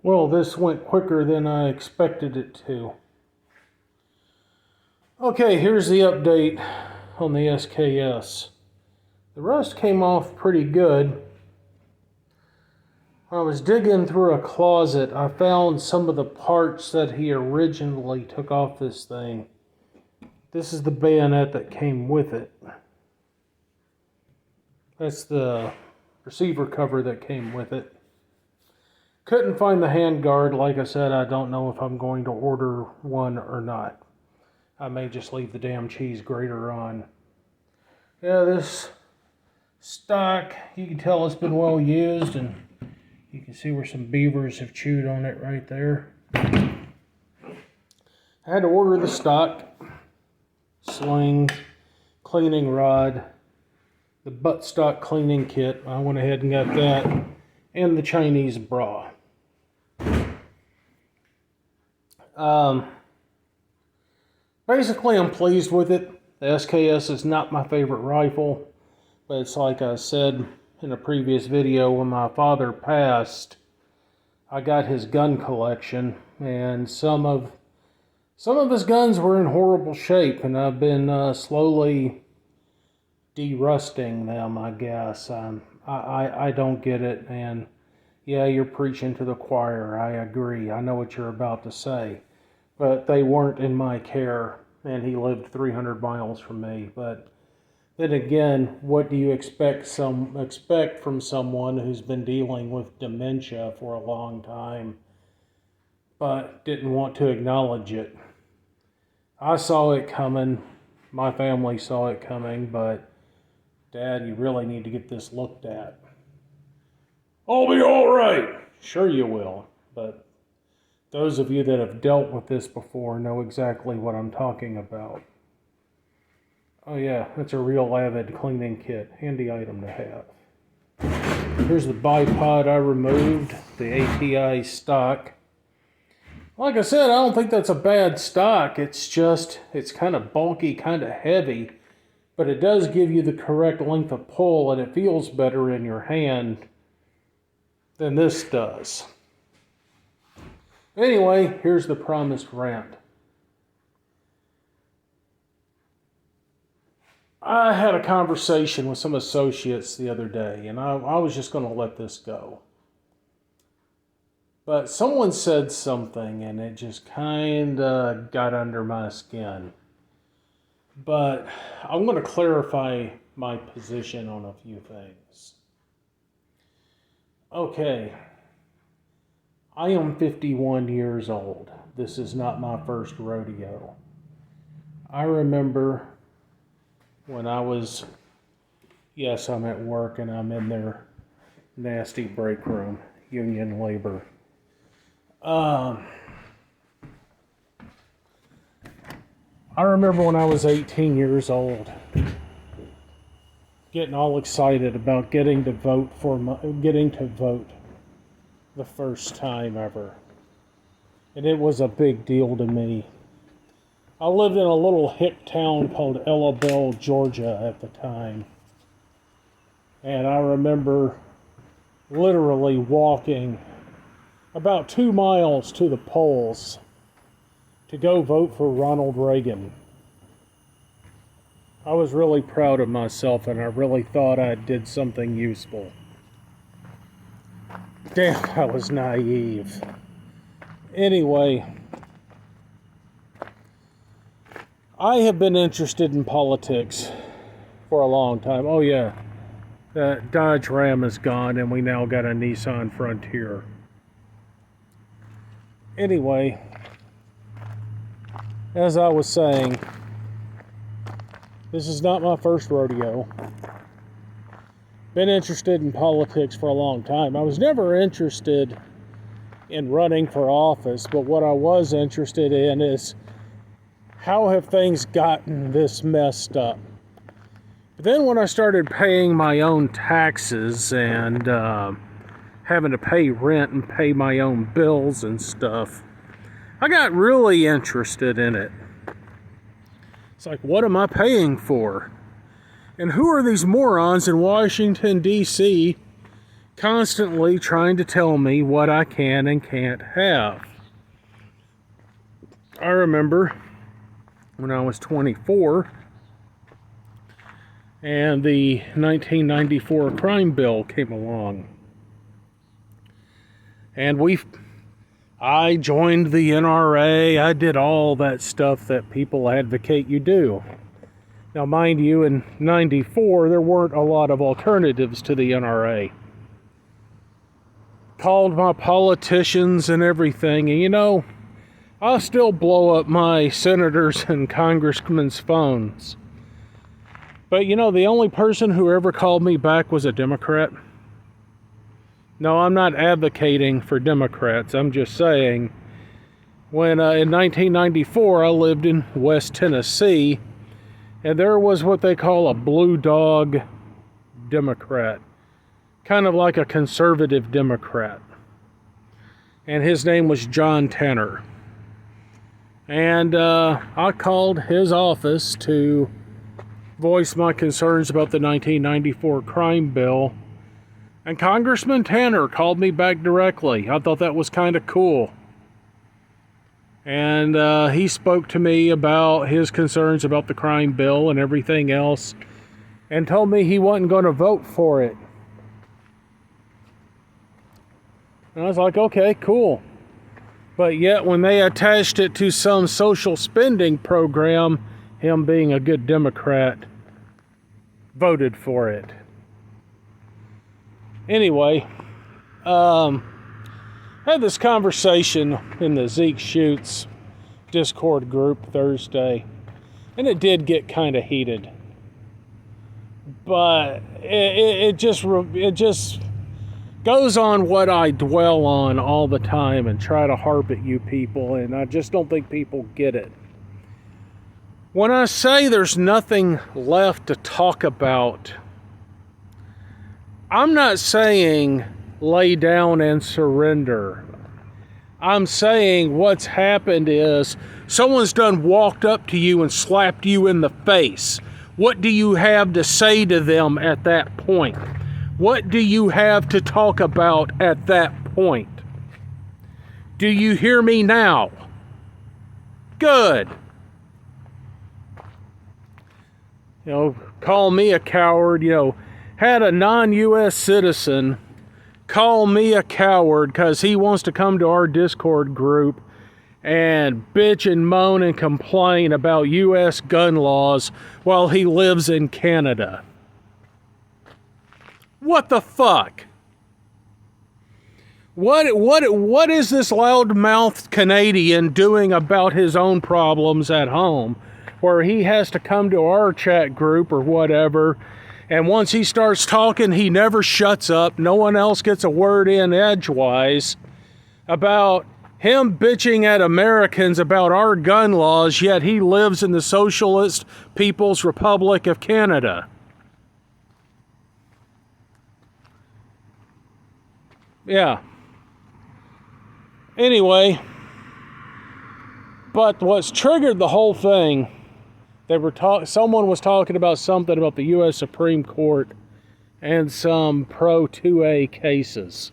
Well, this went quicker than I expected it to. Okay, here's the update on the SKS. The rust came off pretty good. When I was digging through a closet, I found some of the parts that he originally took off this thing. This is the bayonet that came with it. That's the receiver cover that came with it. Couldn't find the handguard. Like I said, I don't know if I'm going to order one or not. I may just leave the damn cheese grater on. Yeah, this stock, you can tell it's been well used, and you can see where some beavers have chewed on it right there. I had to order the stock, sling, cleaning rod, the buttstock cleaning kit. I went ahead and got that, and the Chinese bra. Basically, I'm pleased with it. The SKS is not my favorite rifle, but it's like I said in a previous video, when my father passed, I got his gun collection, and some of his guns were in horrible shape, and I've been slowly de-rusting them, I guess. I don't get it, and yeah, you're preaching to the choir. I agree. I know what you're about to say. But they weren't in my care, and he lived 300 miles from me. But then again, what do you expect from someone who's been dealing with dementia for a long time, but didn't want to acknowledge it? I saw it coming. My family saw it coming, but Dad, you really need to get this looked at. I'll be all right. Sure you will, but those of you that have dealt with this before know exactly what I'm talking about. Oh yeah, that's a real Avid cleaning kit. Handy item to have. Here's the bipod I removed, the ATI stock. Like I said, I don't think that's a bad stock. It's just, it's kind of bulky, kind of heavy, but it does give you the correct length of pull, and it feels better in your hand than this does. Anyway, here's the promised rant. I had a conversation with some associates the other day, and I was just going to let this go. But someone said something, and it just kind of got under my skin. But I'm going to clarify my position on a few things. Okay. I am 51 years old. This is not my first rodeo. I remember when I was, yes, I'm at work and I'm in their nasty break room, union labor. I remember when I was 18 years old, getting all excited about getting to vote the first time ever. And it was a big deal to me. I lived in a little hick town called Ella Belle, Georgia at the time. And I remember literally walking about 2 miles to the polls to go vote for Ronald Reagan. I was really proud of myself, and I really thought I did something useful. Damn, I was naive. Anyway, I have been interested in politics for a long time. Oh yeah, that Dodge Ram is gone, and we now got a Nissan Frontier. Anyway, as I was saying, this is not my first rodeo. Been interested in politics for a long time. I was never interested in running for office, but what I was interested in is how have things gotten this messed up? But then when I started paying my own taxes and having to pay rent and pay my own bills and stuff, I got really interested in it. It's like, what am I paying for? And who are these morons in Washington, D.C. constantly trying to tell me what I can and can't have. I remember when I was 24 and the 1994 crime bill came along. And I joined the NRA. I did all that stuff that people advocate you do. Now, mind you, in 94, there weren't a lot of alternatives to the NRA. Called my politicians and everything, and you know, I'll still blow up my senators and congressmen's phones. But you know, the only person who ever called me back was a Democrat. No, I'm not advocating for Democrats. I'm just saying, when in 1994 I lived in West Tennessee, and there was what they call a blue dog Democrat, kind of like a conservative Democrat. And his name was John Tanner. And I called his office to voice my concerns about the 1994 crime bill. And Congressman Tanner called me back directly. I thought that was kind of cool. And he spoke to me about his concerns about the crime bill and everything else, and told me he wasn't going to vote for it. And I was like, okay, cool. But yet when they attached it to some social spending program, him being a good Democrat, voted for it. Anyway, I had this conversation in the Zeke Shoots Discord group Thursday, and it did get kind of heated. But it just goes on what I dwell on all the time and try to harp at you people, and I just don't think people get it. When I say there's nothing left to talk about, I'm not saying lay down and surrender. I'm saying what's happened is someone's done walked up to you and slapped you in the face. What do you have to say to them at that point? What do you have to talk about at that point? Do you hear me now? Good. You know, call me a coward, you know. Had a non-U.S. citizen call me a coward because he wants to come to our Discord group and bitch and moan and complain about U.S. gun laws while he lives in Canada. What the fuck? What is this loudmouthed Canadian doing about his own problems at home, where he has to come to our chat group or whatever? And once he starts talking, he never shuts up. No one else gets a word in edgewise about him bitching at Americans about our gun laws, yet he lives in the Socialist People's Republic of Canada. Yeah. Anyway, but what's triggered the whole thing, someone was talking about something about the U.S. Supreme Court and some pro 2A cases.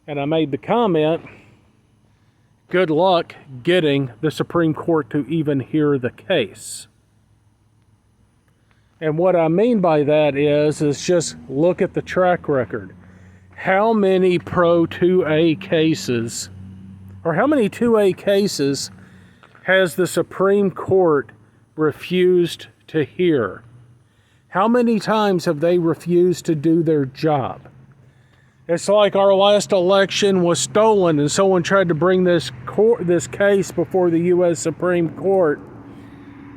And I made the comment, good luck getting the Supreme Court to even hear the case. And what I mean by that is just look at the track record. How many pro 2A cases, or how many 2A cases has the Supreme Court refused to hear? How many times have they refused to do their job? It's like our last election was stolen and someone tried to bring this case before the U.S. Supreme Court.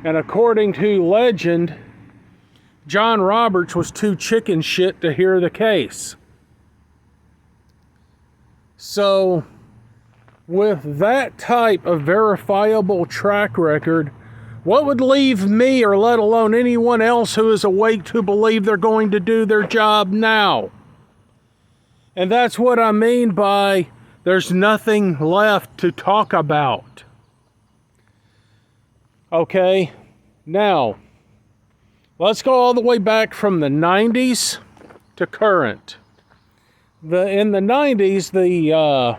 And according to legend, John Roberts was too chicken shit to hear the case. So, with that type of verifiable track record, what would leave me, or let alone anyone else who is awake, to believe they're going to do their job now? And that's what I mean by there's nothing left to talk about. Okay, now, let's go all the way back from the 90s to current. In the 90s,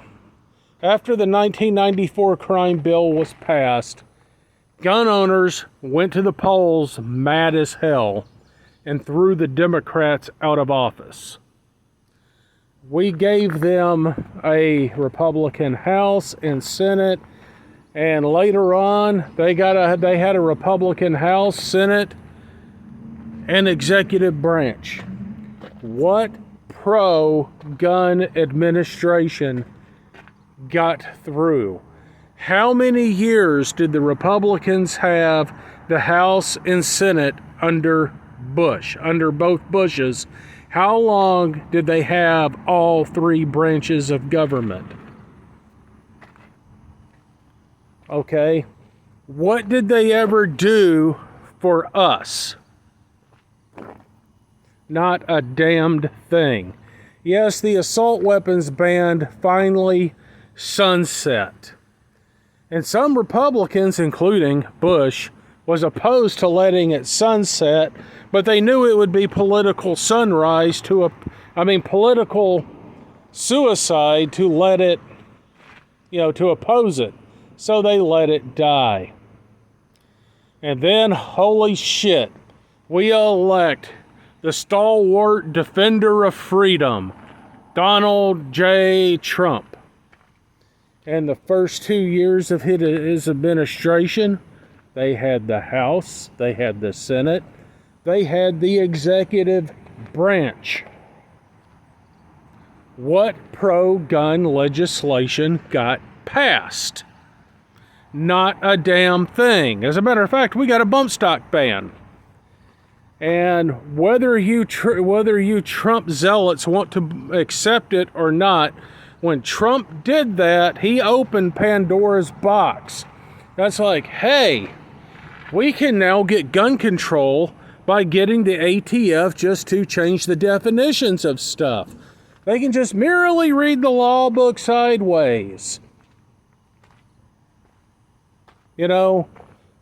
after the 1994 crime bill was passed, gun owners went to the polls mad as hell and threw the Democrats out of office. We gave them a Republican House and Senate, and later on they had a Republican House, Senate, and executive branch. What pro-gun administration got through? How many years did the Republicans have the House and Senate under Bush, under both Bushes? How long did they have all three branches of government? Okay, what did they ever do for us? Not a damned thing. Yes, the assault weapons ban finally sunset. And some Republicans, including Bush, was opposed to letting it sunset, but they knew it would be political political suicide to let it, to oppose it. So they let it die. And then, holy shit, we elect the stalwart defender of freedom, Donald J. Trump. And the first 2 years of his administration, they had the House, they had the Senate, they had the executive branch. What pro-gun legislation got passed? Not a damn thing. As a matter of fact, we got a bump stock ban. And whether you Trump zealots want to accept it or not, when Trump did that, he opened Pandora's box. That's like, hey, we can now get gun control by getting the ATF just to change the definitions of stuff. They can just merely read the law book sideways.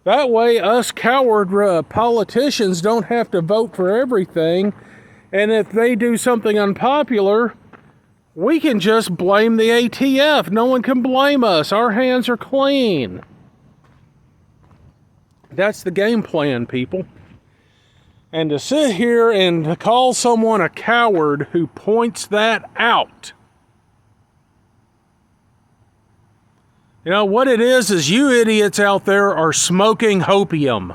That way us coward politicians don't have to vote for everything. And if they do something unpopular, we can just blame the ATF. No one can blame us. Our hands are clean. That's the game plan, people. And to sit here and to call someone a coward who points that out. What it is you idiots out there are smoking opium.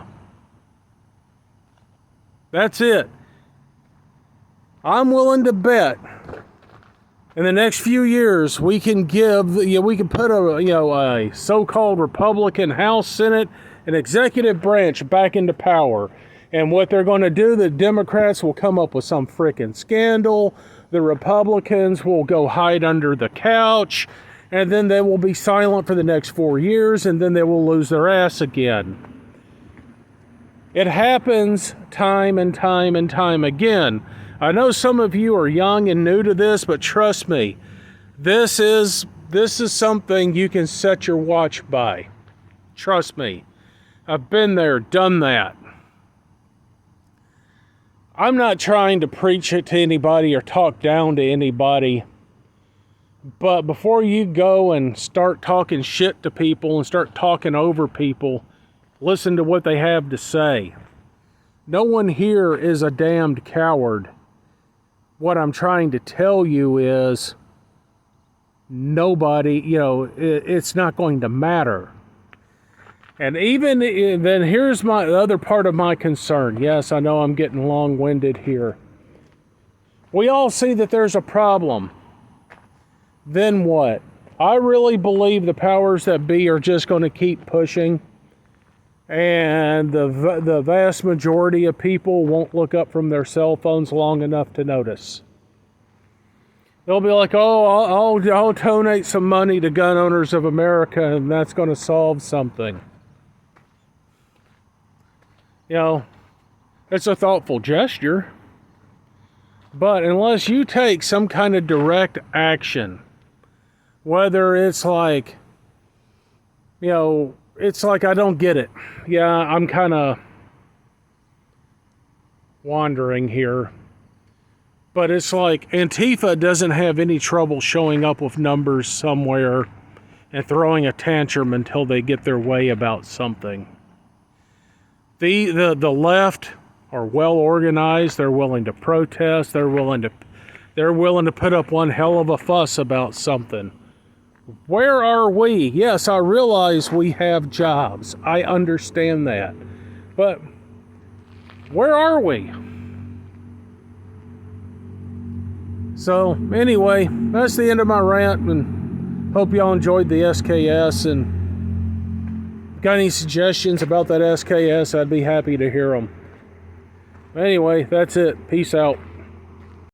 That's it. I'm willing to bet in the next few years we can put a so-called Republican House, Senate, and executive branch back into power. And what they're going to do, the Democrats will come up with some frickin' scandal. The Republicans will go hide under the couch. And then they will be silent for the next 4 years. And then they will lose their ass again. It happens time and time and time again. I know some of you are young and new to this, but trust me, this is something you can set your watch by. Trust me. I've been there, done that. I'm not trying to preach it to anybody or talk down to anybody. But before you go and start talking shit to people and start talking over people, listen to what they have to say. No one here is a damned coward. What I'm trying to tell you is nobody, it's not going to matter. And even then, here's the other part of my concern. Yes, I know I'm getting long-winded here. We all see that there's a problem. Then what? I really believe the powers that be are just going to keep pushing, and the vast majority of people won't look up from their cell phones long enough to notice. They'll be like, oh, I'll donate some money to gun owners of America, and that's going to solve something. It's a thoughtful gesture. But unless you take some kind of direct action, whether it's like, it's like I don't get it. Yeah, I'm kind of wandering here. But it's like Antifa doesn't have any trouble showing up with numbers somewhere and throwing a tantrum until they get their way about something. The left are well organized. They're willing to protest. They're willing to put up one hell of a fuss about something. Where are we? Yes, I realize we have jobs. I understand that. But where are we? So anyway, that's the end of my rant, and hope y'all enjoyed the SKS, and got any suggestions about that SKS, I'd be happy to hear them. Anyway, that's it. Peace out.